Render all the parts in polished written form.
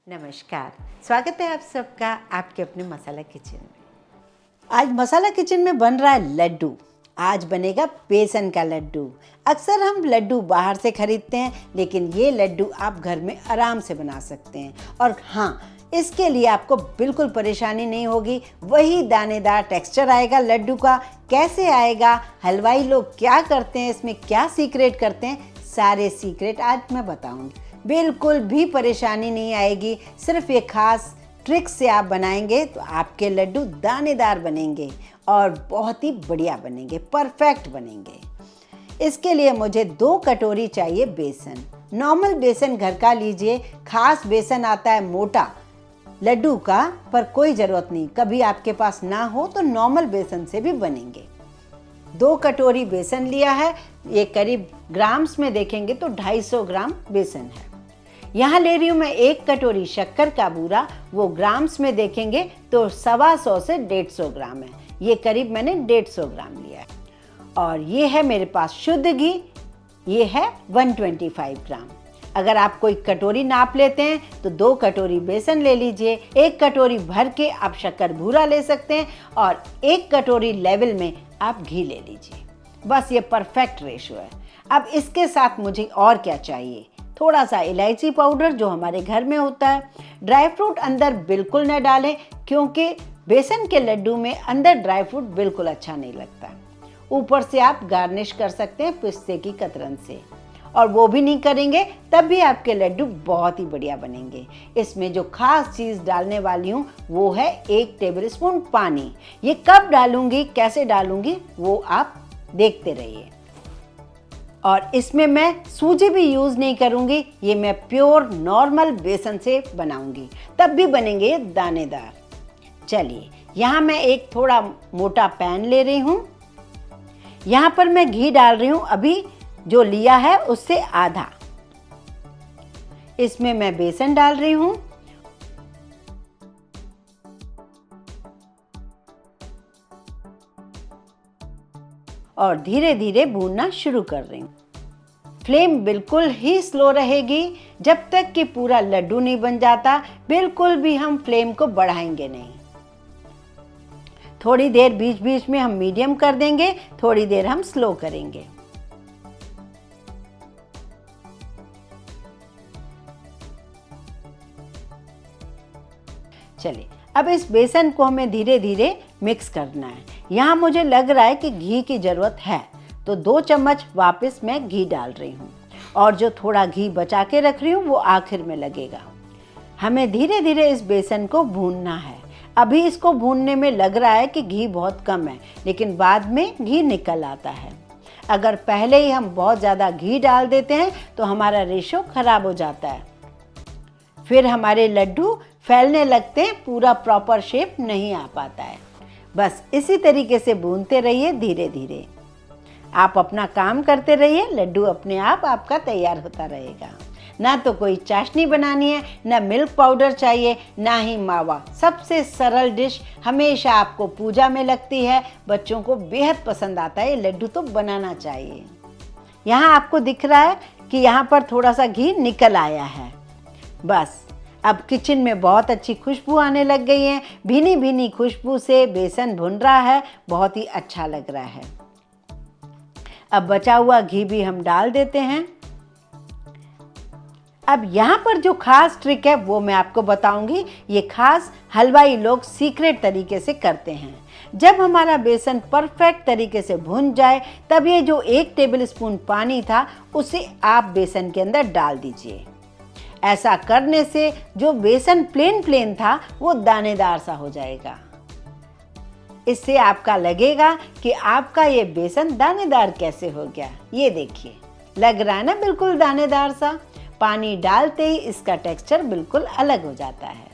नमस्कार, स्वागत है आप सबका आपके अपने मसाला किचन में। आज मसाला किचन में बन रहा है लड्डू। आज बनेगा बेसन का लड्डू। अक्सर हम लड्डू बाहर से खरीदते हैं, लेकिन ये लड्डू आप घर में आराम से बना सकते हैं। और हाँ, इसके लिए आपको बिल्कुल परेशानी नहीं होगी। वही दानेदार टेक्सचर आएगा लड्डू का। कैसे आएगा, हलवाई लोग क्या करते हैं, इसमें क्या सीक्रेट करते हैं, सारे सीक्रेट आज मैं बताऊंगी। बिल्कुल भी परेशानी नहीं आएगी। सिर्फ ये खास ट्रिक से आप बनाएंगे तो आपके लड्डू दानेदार बनेंगे और बहुत ही बढ़िया बनेंगे, परफेक्ट बनेंगे। इसके लिए मुझे 2 कटोरी चाहिए बेसन। नॉर्मल बेसन घर का लीजिए। खास बेसन आता है मोटा लड्डू का, पर कोई ज़रूरत नहीं। कभी आपके पास ना हो तो नॉर्मल बेसन से भी बनेंगे। 2 कटोरी बेसन लिया है। ये करीब ग्राम्स में देखेंगे तो 250 ग्राम बेसन है। यहाँ ले रही हूँ मैं 1 कटोरी शक्कर का बूरा। वो ग्राम्स में देखेंगे तो 125 से 150 ग्राम है। ये करीब मैंने 150 ग्राम लिया है। और ये है मेरे पास शुद्ध घी। ये है 125 ग्राम। अगर आप कोई कटोरी नाप लेते हैं तो 2 कटोरी बेसन ले लीजिए। 1 कटोरी भर के आप शक्कर भूरा ले सकते हैं और 1 कटोरी लेवल में आप घी ले लीजिए। बस ये परफेक्ट रेशो है। अब इसके साथ मुझे और क्या चाहिए? थोड़ा सा इलायची पाउडर जो हमारे घर में होता है। ड्राई फ्रूट अंदर बिल्कुल न डालें, क्योंकि बेसन के लड्डू में अंदर ड्राई फ्रूट बिल्कुल अच्छा नहीं लगता। ऊपर से आप गार्निश कर सकते हैं पिस्ते की कतरन से, और वो भी नहीं करेंगे तब भी आपके लड्डू बहुत ही बढ़िया बनेंगे। इसमें जो खास चीज़ डालने वाली हूँ वो है 1 टेबलस्पून पानी। ये कब डालूंगी, कैसे डालूंगी, वो आप देखते रहिए। और इसमें मैं सूजी भी यूज़ नहीं करूँगी। ये मैं प्योर नॉर्मल बेसन से बनाऊँगी, तब भी बनेंगे ये दानेदार। चलिए, यहाँ मैं एक थोड़ा मोटा पैन ले रही हूँ। यहाँ पर मैं घी डाल रही हूँ, अभी जो लिया है उससे आधा। इसमें मैं बेसन डाल रही हूँ और धीरे धीरे भूनना शुरू कर रही हूँ। फ्लेम बिल्कुल ही स्लो रहेगी जब तक कि पूरा लड्डू नहीं बन जाता। बिल्कुल भी हम फ्लेम को बढ़ाएंगे नहीं। थोड़ी देर बीच बीच में हम मीडियम कर देंगे, थोड़ी देर हम स्लो करेंगे। चलिए, अब इस बेसन को हमें धीरे धीरे मिक्स करना है। यहाँ मुझे लग रहा है कि घी की ज़रूरत है, तो 2 चम्मच वापस मैं घी डाल रही हूँ। और जो थोड़ा घी बचा के रख रही हूँ वो आखिर में लगेगा। हमें धीरे धीरे इस बेसन को भूनना है। अभी इसको भूनने में लग रहा है कि घी बहुत कम है, लेकिन बाद में घी निकल आता है। अगर पहले ही हम बहुत ज़्यादा घी डाल देते हैं तो हमारा रेशो ख़राब हो जाता है। फिर हमारे लड्डू फैलने लगते हैं, पूरा प्रॉपर शेप नहीं आ पाता है। बस इसी तरीके से भूनते रहिए धीरे धीरे। आप अपना काम करते रहिए, लड्डू अपने आप आपका तैयार होता रहेगा। ना तो कोई चाशनी बनानी है, ना मिल्क पाउडर चाहिए, ना ही मावा। सबसे सरल डिश हमेशा आपको पूजा में लगती है, बच्चों को बेहद पसंद आता है। ये लड्डू तो बनाना चाहिए। यहाँ आपको दिख रहा है कि यहाँ पर थोड़ा सा घी निकल आया है। बस अब किचन में बहुत अच्छी खुशबू आने लग गई है। भीनी भीनी खुशबू से बेसन भुन रहा है, बहुत ही अच्छा लग रहा है। अब बचा हुआ घी भी हम डाल देते हैं। अब यहाँ पर जो खास ट्रिक है वो मैं आपको बताऊंगी। ये खास हलवाई लोग सीक्रेट तरीके से करते हैं। जब हमारा बेसन परफेक्ट तरीके से भुन जाए, तब ये जो 1 टेबलस्पून पानी था उसे आप बेसन के अंदर डाल दीजिए। ऐसा करने से जो बेसन प्लेन था वो दानेदार सा हो जाएगा। इससे आपका लगेगा कि आपका ये बेसन दानेदार कैसे हो गया। ये देखिए, लग रहा है ना बिल्कुल दानेदार सा। पानी डालते ही इसका टेक्सचर बिल्कुल अलग हो जाता है।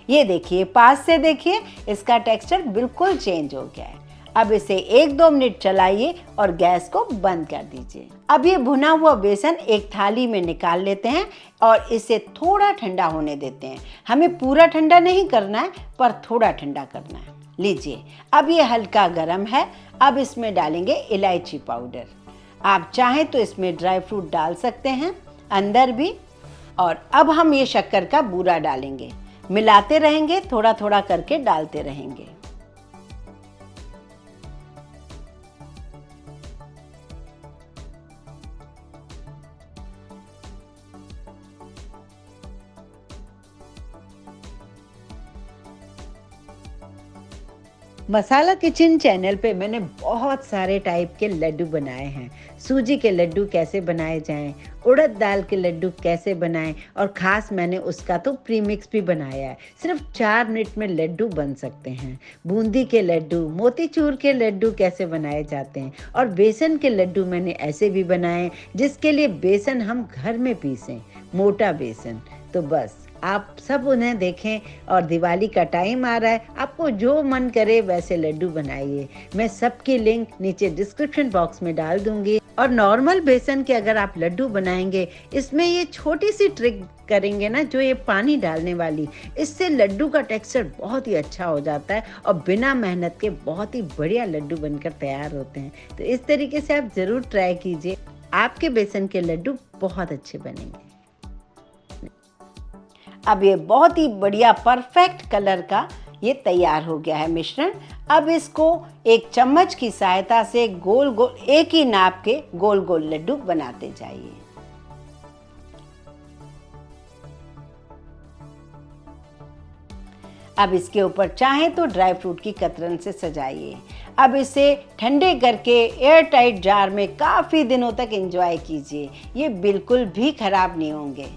ये देखिए, पास से देखिए, इसका टेक्सचर बिल्कुल चेंज हो गया है। अब इसे 1-2 मिनट चलाइए और गैस को बंद कर दीजिए। अब ये भुना हुआ बेसन एक थाली में निकाल लेते हैं और इसे थोड़ा ठंडा होने देते हैं। हमें पूरा ठंडा नहीं करना है, पर थोड़ा ठंडा करना है। लीजिए, अब ये हल्का गर्म है। अब इसमें डालेंगे इलायची पाउडर। आप चाहें तो इसमें ड्राई फ्रूट डाल सकते हैं अंदर भी। और अब हम ये शक्कर का बूरा डालेंगे, मिलाते रहेंगे, थोड़ा थोड़ा करके डालते रहेंगे। मसाला किचन चैनल पे मैंने बहुत सारे टाइप के लड्डू बनाए हैं। सूजी के लड्डू कैसे बनाए जाएं, उड़द दाल के लड्डू कैसे बनाएं, और ख़ास मैंने उसका तो प्रीमिक्स भी बनाया है। सिर्फ 4 मिनट में लड्डू बन सकते हैं। बूंदी के लड्डू, मोतीचूर के लड्डू कैसे बनाए जाते हैं, और बेसन के लड्डू मैंने ऐसे भी बनाए जिसके लिए बेसन हम घर में पीसें, मोटा बेसन। तो बस आप सब उन्हें देखें, और दिवाली का टाइम आ रहा है, आपको जो मन करे वैसे लड्डू बनाइए। मैं सबकी लिंक नीचे डिस्क्रिप्शन बॉक्स में डाल दूंगी। और नॉर्मल बेसन के अगर आप लड्डू बनाएंगे, इसमें ये छोटी सी ट्रिक करेंगे ना, जो ये पानी डालने वाली, इससे लड्डू का टेक्सचर बहुत ही अच्छा हो जाता है और बिना मेहनत के बहुत ही बढ़िया लड्डू बनकर तैयार होते हैं। तो इस तरीके से आप ज़रूर ट्राई कीजिए, आपके बेसन के लड्डू बहुत अच्छे बनेंगे। अब ये बहुत ही बढ़िया परफेक्ट कलर का ये तैयार हो गया है मिश्रण। अब इसको एक चम्मच की सहायता से गोल गोल, एक ही नाप के गोल गोल लड्डू बनाते जाइए। अब इसके ऊपर चाहें तो ड्राई फ्रूट की कतरन से सजाइए। अब इसे ठंडे करके एयर टाइट जार में काफ़ी दिनों तक एंजॉय कीजिए। ये बिल्कुल भी खराब नहीं होंगे।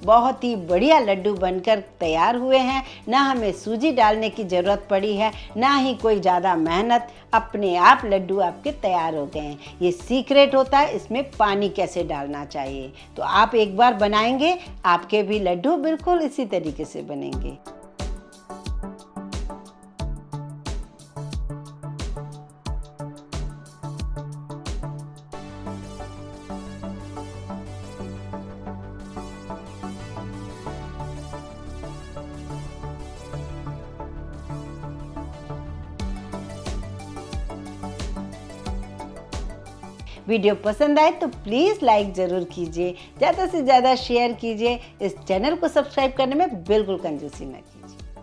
बहुत ही बढ़िया लड्डू बनकर तैयार हुए हैं। ना हमें सूजी डालने की ज़रूरत पड़ी है, ना ही कोई ज़्यादा मेहनत। अपने आप लड्डू आपके तैयार हो गए हैं। ये सीक्रेट होता है इसमें पानी कैसे डालना चाहिए। तो आप एक बार बनाएंगे, आपके भी लड्डू बिल्कुल इसी तरीके से बनेंगे। वीडियो पसंद आए तो प्लीज़ लाइक ज़रूर कीजिए, ज़्यादा से ज़्यादा शेयर कीजिए। इस चैनल को सब्सक्राइब करने में बिल्कुल कंजूसी न कीजिए।